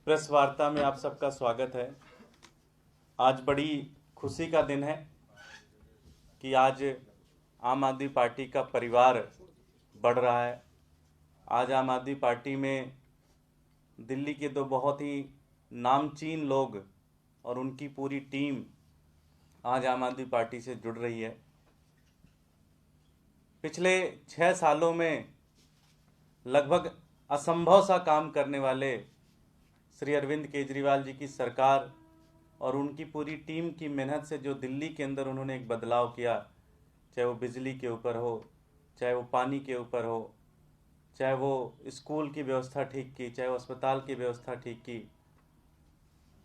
Press वार्ता में आप सबका स्वागत है। आज बड़ी खुशी का दिन है कि आज आम आदमी पार्टी का परिवार बढ़ रहा है। आज आम आदमी पार्टी में दिल्ली के दो बहुत ही नामचीन लोग और उनकी पूरी टीम आज आम आदमी पार्टी से जुड़ रही है। पिछले 6 सालों में लगभग असंभव सा काम करने वाले श्री अरविंद केजरीवाल जी की सरकार और उनकी पूरी टीम की मेहनत से जो दिल्ली के अंदर उन्होंने एक बदलाव किया, चाहे वो बिजली के ऊपर हो, चाहे वो पानी के ऊपर हो, चाहे वो स्कूल की व्यवस्था ठीक की, चाहे वो अस्पताल की व्यवस्था ठीक की,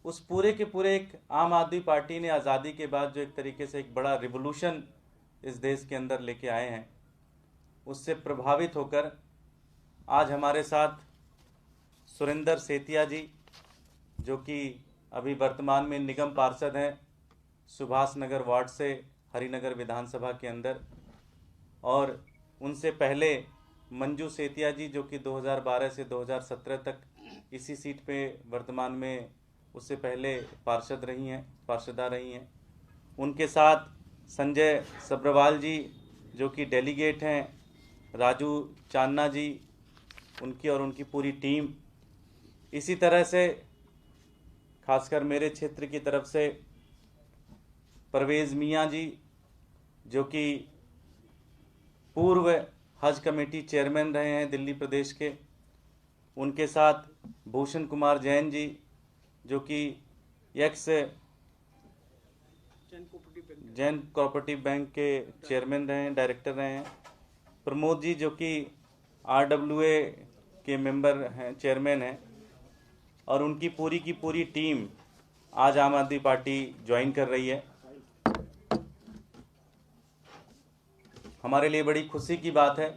उस पूरे के पूरे एक आम आदमी पार्टी ने आज़ादी के बाद जो एक तरीके से एक बड़ा रिवोल्यूशन इस देश के अंदर लेके आए हैं, उससे प्रभावित होकर आज हमारे साथ सुरेंद्र सेतिया जी, जो कि अभी वर्तमान में निगम पार्षद हैं सुभाष नगर वार्ड से हरिनगर विधानसभा के अंदर, और उनसे पहले मंजू सेतिया जी, जो कि 2012 से 2017 तक इसी सीट पे वर्तमान में उससे पहले पार्षदा रही हैं। उनके साथ संजय सब्रवाल जी, जो कि डेलीगेट हैं, राजू चान्ना जी, उनकी और उनकी पूरी टीम। इसी तरह से खासकर मेरे क्षेत्र की तरफ से परवेज़ मियाँ जी, जो कि पूर्व हज कमेटी चेयरमैन रहे हैं दिल्ली प्रदेश के, उनके साथ भूषण कुमार जैन जी, जो कि एक्स जैन कोऑपरेटिव बैंक के चेयरमैन रहे हैं, डायरेक्टर रहे हैं, प्रमोद जी, जो कि RWA के मेंबर हैं, चेयरमैन हैं, और उनकी पूरी की पूरी टीम आज आम आदमी पार्टी ज्वाइन कर रही है। हमारे लिए बड़ी खुशी की बात है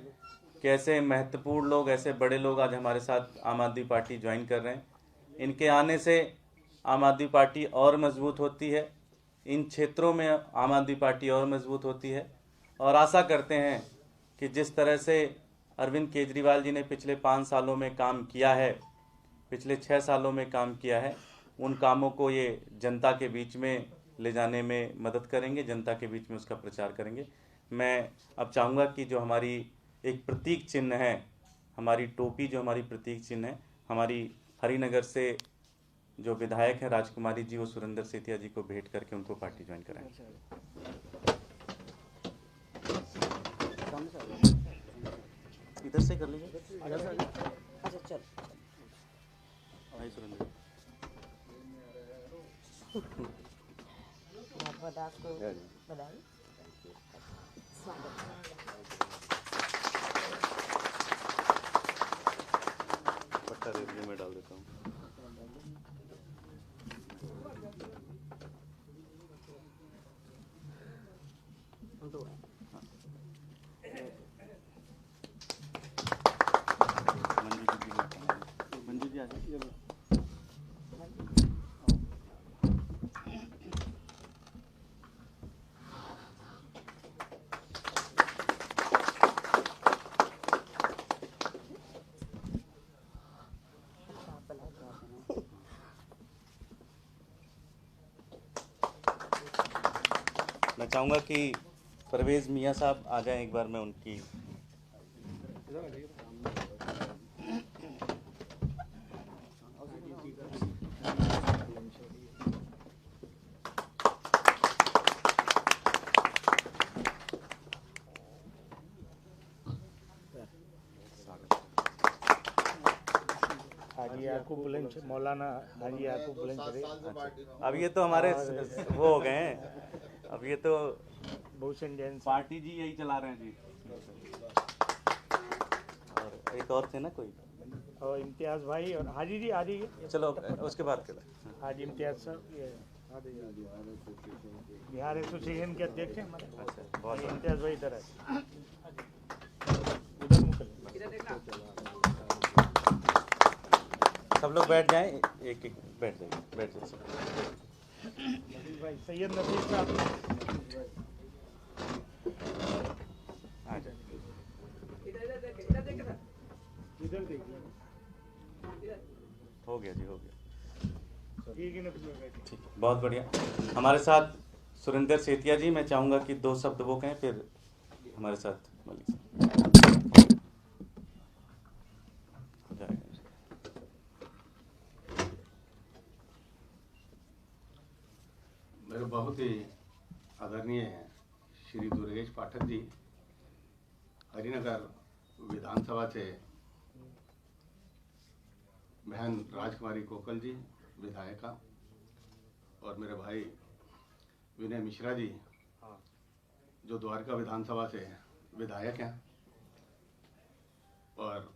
कि ऐसे महत्वपूर्ण लोग, ऐसे बड़े लोग आज हमारे साथ आम आदमी पार्टी ज्वाइन कर रहे हैं। इनके आने से आम आदमी पार्टी और मजबूत होती है, इन क्षेत्रों में आम आदमी पार्टी और मजबूत होती है, और आशा करते हैं कि जिस तरह से अरविंद केजरीवाल जी ने पिछले 5 सालों में काम किया है, पिछले 6 सालों में काम किया है, उन कामों को ये जनता के बीच में ले जाने में मदद करेंगे, जनता के बीच में उसका प्रचार करेंगे। मैं अब चाहूँगा कि जो हमारी एक प्रतीक चिन्ह है, हमारी टोपी जो हमारी प्रतीक चिन्ह है, हमारी हरिनगर से जो विधायक हैं राजकुमारी जी, वो सुरेंद्र सेतिया जी को भेंट करके उनको पार्टी ज्वाइन कराएंगे। इधर से कर लीजिए। अच्छा चल भाई सुरेंद्र आपको बधाई, स्वागत। पट्टा रेडियो में डाल देता हूँ। मंजू जी आ जाइए। मैं चाहूँगा कि परवेज़ मियाँ साहब आ जाएं, एक बार मैं उनकी हाजी याकूब बुलंद, मौलाना हाजी याकूब बुलंद करे। अब ये तो हमारे वो हो गए हैं, अब ये तो भूषण जैन पार्टी जी यही चला रहे हैं जी। और एक और थे ना कोई, और इम्तियाज़ भाई और हाजी जी आ जाइए। चलो उसके बाद के हाजी इम्तियाज़ साहब ये बिहार एसोसिएशन के अध्यक्ष हैं हमारे। अच्छा, बहुत इम्तियाज़ भाई इधर है, उधर मुकल। सब लोग बैठ जाएं, एक एक बैठ जाइए सब। भाई सैयद नसीर साहब आ जाए। इधर देखिए। हो गया जी, हो गया। एक ही नफ्स में बैठे। ठीक है, बहुत बढ़िया। हमारे साथ सुरेंद्र सेतिया जी, मैं चाहूँगा कि 2 शब्द वो कहें, फिर हमारे साथ मलिक साहब। मेरे बहुत ही आदरणीय हैं श्री दुर्गेश पाठक जी, हरिनगर विधानसभा से बहन राजकुमारी कोकल जी विधायिका, और मेरे भाई विनय मिश्रा जी जो द्वारका विधानसभा से विधायक हैं, और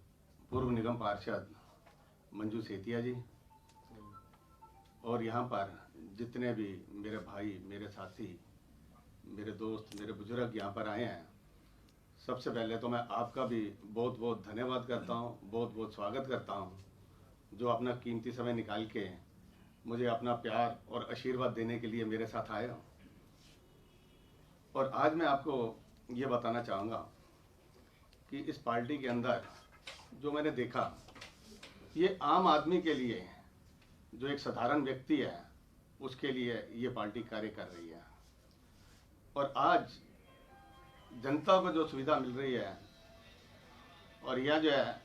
पूर्व निगम पार्षद मंजू सेतिया जी, और यहाँ पर जितने भी मेरे भाई, मेरे साथी, मेरे दोस्त, मेरे बुजुर्ग यहाँ पर आए हैं, सबसे पहले तो मैं आपका भी बहुत बहुत धन्यवाद करता हूँ, बहुत बहुत स्वागत करता हूँ, जो अपना कीमती समय निकाल के मुझे अपना प्यार और आशीर्वाद देने के लिए मेरे साथ आए हो। और आज मैं आपको ये बताना चाहूँगा कि इस पार्टी के अंदर जो मैंने देखा, ये आम आदमी के लिए, जो एक साधारण व्यक्ति है, उसके लिए ये पार्टी कार्य कर रही है। और आज जनता को जो सुविधा मिल रही है, और यह जो है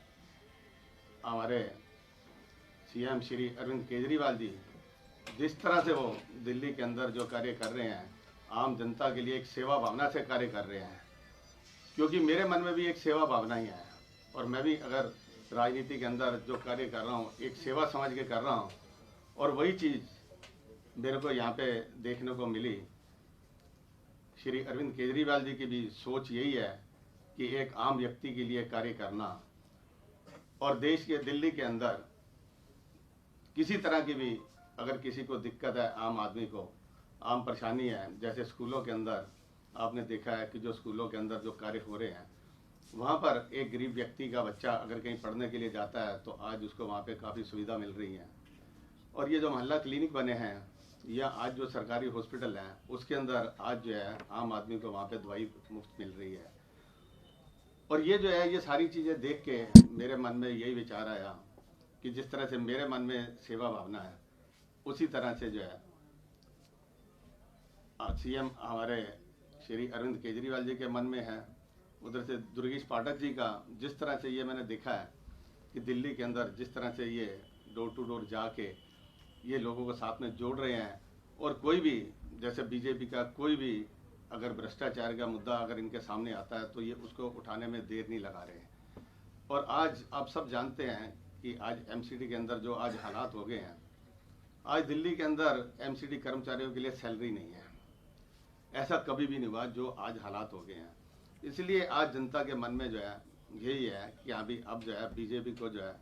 हमारे सीएम श्री अरविंद केजरीवाल जी जिस तरह से वो दिल्ली के अंदर जो कार्य कर रहे हैं, आम जनता के लिए एक सेवा भावना से कार्य कर रहे हैं, क्योंकि मेरे मन में भी एक सेवा भावना ही है, और मैं भी अगर राजनीति के अंदर जो कार्य कर रहा हूँ, एक सेवा समझ के कर रहा हूँ, और वही चीज़ मेरे को यहाँ पे देखने को मिली। श्री अरविंद केजरीवाल जी की भी सोच यही है कि एक आम व्यक्ति के लिए कार्य करना, और देश के दिल्ली के अंदर किसी तरह की भी अगर किसी को दिक्कत है, आम आदमी को आम परेशानी है, जैसे स्कूलों के अंदर आपने देखा है कि जो स्कूलों के अंदर जो कार्य हो रहे हैं, वहाँ पर एक गरीब व्यक्ति का बच्चा अगर कहीं पढ़ने के लिए जाता है तो आज उसको वहाँ पे काफ़ी सुविधा मिल रही है। और ये जो मोहल्ला क्लिनिक बने हैं, या आज जो सरकारी हॉस्पिटल हैं, उसके अंदर आज जो है आम आदमी को वहाँ पे दवाई मुफ्त मिल रही है। और ये जो है, ये सारी चीज़ें देख के मेरे मन में यही विचार आया कि जिस तरह से मेरे मन में सेवा भावना है, उसी तरह से जो है सीएम हमारे श्री अरविंद केजरीवाल जी के मन में है। उधर से दुर्गेश पाठक जी का जिस तरह से ये मैंने देखा है कि दिल्ली के अंदर जिस तरह से ये डोर टू डोर जाके ये लोगों को साथ में जोड़ रहे हैं, और कोई भी जैसे बीजेपी का कोई भी अगर भ्रष्टाचार का मुद्दा अगर इनके सामने आता है तो ये उसको उठाने में देर नहीं लगा रहे हैं। और आज आप सब जानते हैं कि आज एमसीडी के अंदर जो आज हालात हो गए हैं, आज दिल्ली के अंदर एमसीडी कर्मचारियों के लिए सैलरी नहीं है, ऐसा कभी भी नहीं हुआ जो आज हालात हो गए हैं। इसलिए आज जनता के मन में जो है यही है कि अभी अब जो है बीजेपी को जो है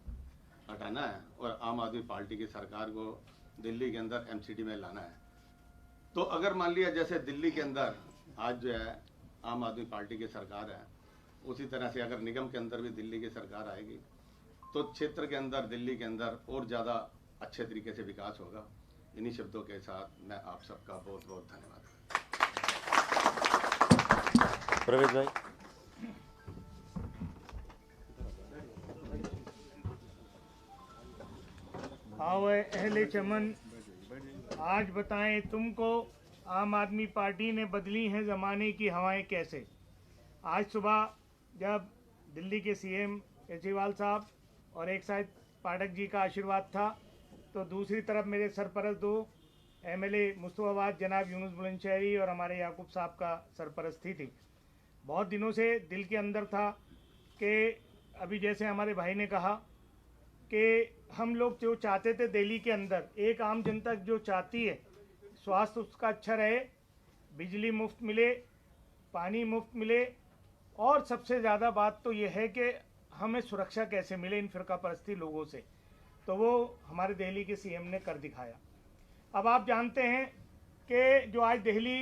हटाना है, और आम आदमी पार्टी की सरकार को दिल्ली के अंदर एमसीडी में लाना है। तो अगर मान लिया जैसे दिल्ली के अंदर आज जो है आम आदमी पार्टी की सरकार है, उसी तरह से अगर निगम के अंदर भी दिल्ली की सरकार आएगी तो क्षेत्र के अंदर, दिल्ली के अंदर और ज़्यादा अच्छे तरीके से विकास होगा। इन्हीं शब्दों के साथ मैं आप सबका बहुत बहुत धन्यवाद। प्रवेश भाई। आओ अहले चमन, आज बताएं तुमको आम आदमी पार्टी ने बदली हैं ज़माने की हवाएं कैसे। आज सुबह जब दिल्ली के सीएम केजरीवाल साहब और एक साइड पाठक जी का आशीर्वाद था, तो दूसरी तरफ मेरे सरपरस्त 2 एमएलए मुस्तफाबाद जनाब यूनुस बुलंदशहरी और हमारे याकूब साहब का सरपरस्ती थी। बहुत दिनों से दिल के अंदर था कि अभी जैसे हमारे भाई ने कहा कि हम लोग जो चाहते थे दिल्ली के अंदर, एक आम जनता जो चाहती है स्वास्थ्य उसका अच्छा रहे, बिजली मुफ्त मिले, पानी मुफ्त मिले, और सबसे ज़्यादा बात तो ये है कि हमें सुरक्षा कैसे मिले इन फिरका परस्ती लोगों से, तो वो हमारे दिल्ली के सीएम ने कर दिखाया। अब आप जानते हैं कि जो आज दिल्ली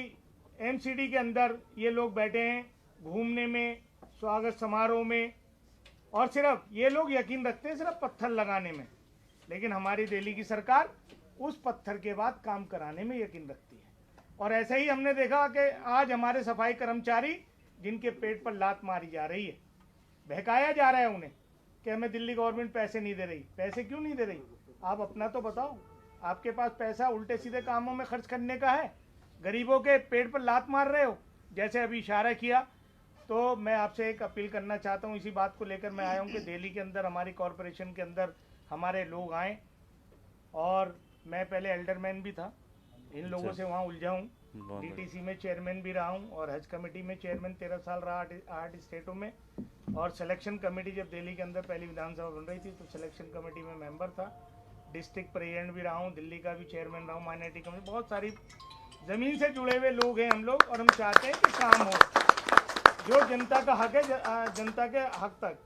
एमसीडी के अंदर ये लोग बैठे हैं घूमने में, स्वागत समारोह में, और सिर्फ ये लोग यकीन रखते हैं सिर्फ पत्थर लगाने में, लेकिन हमारी दिल्ली की सरकार उस पत्थर के बाद काम कराने में यकीन रखती है। और ऐसे ही हमने देखा कि आज हमारे सफाई कर्मचारी जिनके पेट पर लात मारी जा रही है, बहकाया जा रहा है उन्हें कि हमें दिल्ली गवर्नमेंट पैसे नहीं दे रही। पैसे क्यों नहीं दे रही? आप अपना तो बताओ। आपके पास पैसा उल्टे सीधे कामों में खर्च करने का है, गरीबों के पेट पर लात मार रहे हो, जैसे अभी इशारा किया। तो मैं आपसे एक अपील करना चाहता हूँ, इसी बात को लेकर मैं आया हूँ कि दिल्ली के अंदर हमारी कॉरपोरेशन के अंदर हमारे लोग आएँ, और मैं पहले एल्डरमैन भी था, इन लोगों से वहाँ उलझा हूँ, डीटीसी में चेयरमैन भी रहा हूँ और हज कमेटी में चेयरमैन 13 साल रहा 8 स्टेटों में, और सिलेक्शन कमेटी जब दिल्ली के अंदर पहली विधानसभा बन रही थी तो सिलेक्शन कमेटी में मेंबर था, डिस्ट्रिक्ट प्रेसिडेंट भी रहा हूँ, दिल्ली का भी चेयरमैन रहा हूँ, माइनॉरिटी कमेटी। बहुत सारी ज़मीन से जुड़े हुए लोग हैं हम लोग, और हम चाहते हैं कि काम हो, जो जनता का हक है, जनता के हक तक।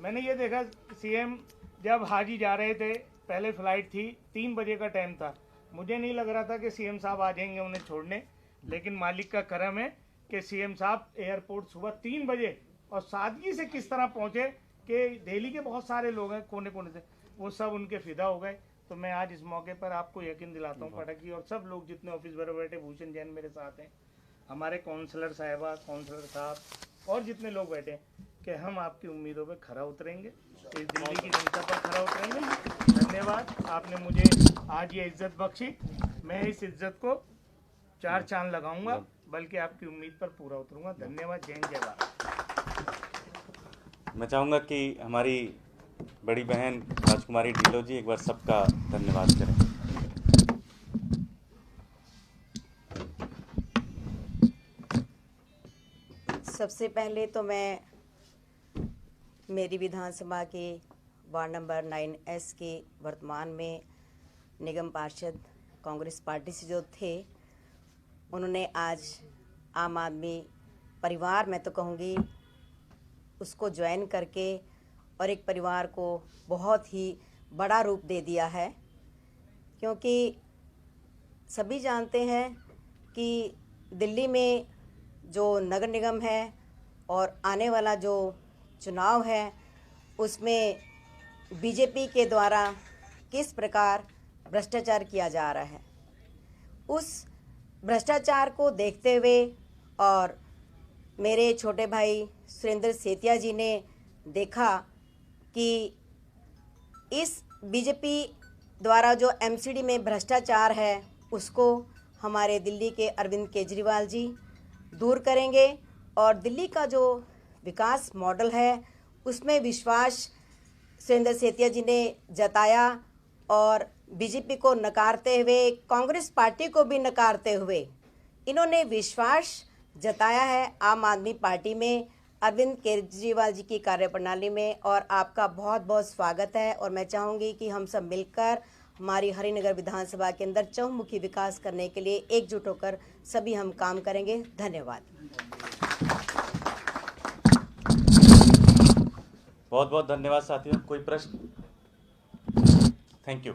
मैंने ये देखा, सीएम जब हाजी जा रहे थे, पहले फ्लाइट थी, 3 बजे का टाइम था, मुझे नहीं लग रहा था कि सीएम साहब आ जाएंगे उन्हें छोड़ने, लेकिन मालिक का करम है कि सीएम साहब एयरपोर्ट सुबह 3 बजे और सादगी से किस तरह पहुंचे कि दिल्ली के बहुत सारे लोग हैं कोने कोने से, वो सब उनके फिदा हो गए। तो मैं आज इस मौके पर आपको यकीन दिलाता हूँ पाठक जी और सब लोग जितने ऑफिस पर बैठे, भूषण जैन मेरे साथ हैं, हमारे काउंसलर साहिबा, काउंसलर साहब और जितने लोग बैठे हैं, कि हम आपकी उम्मीदों पर खरा उतरेंगे, इस दिल्ली की जनता पर खरा उतरेंगे। धन्यवाद, आपने मुझे आज ये इज्जत बख्शी, मैं इस इज्जत को 4 चांद लगाऊंगा, बल्कि आपकी उम्मीद पर पूरा उतरूंगा। धन्यवाद, जय हिंद, जय भारत। मैं चाहूँगा कि हमारी बड़ी बहन राजकुमारी ढिल्लों जी एक बार सबका धन्यवाद करें। सबसे पहले तो मैं मेरी विधानसभा के वार्ड नंबर 9S के वर्तमान में निगम पार्षद कांग्रेस पार्टी से जो थे, उन्होंने आज आम आदमी परिवार, मैं तो कहूँगी, उसको ज्वाइन करके और एक परिवार को बहुत ही बड़ा रूप दे दिया है। क्योंकि सभी जानते हैं कि दिल्ली में जो नगर निगम है और आने वाला जो चुनाव है, उसमें बीजेपी के द्वारा किस प्रकार भ्रष्टाचार किया जा रहा है, उस भ्रष्टाचार को देखते हुए और मेरे छोटे भाई सुरेंद्र सेतिया जी ने देखा कि इस बीजेपी द्वारा जो एमसीडी में भ्रष्टाचार है, उसको हमारे दिल्ली के अरविंद केजरीवाल जी दूर करेंगे, और दिल्ली का जो विकास मॉडल है उसमें विश्वास सुरेंद्र सेतिया जी ने जताया, और बीजेपी को नकारते हुए, कांग्रेस पार्टी को भी नकारते हुए इन्होंने विश्वास जताया है आम आदमी पार्टी में, अरविंद केजरीवाल जी की कार्यप्रणाली में। और आपका बहुत बहुत स्वागत है, और मैं चाहूँगी कि हम सब मिलकर हमारी हरिनगर विधानसभा के अंदर चहुमुखी विकास करने के लिए एकजुट होकर सभी हम काम करेंगे। धन्यवाद। बहुत बहुत धन्यवाद साथियों। कोई प्रश्न? Thank you.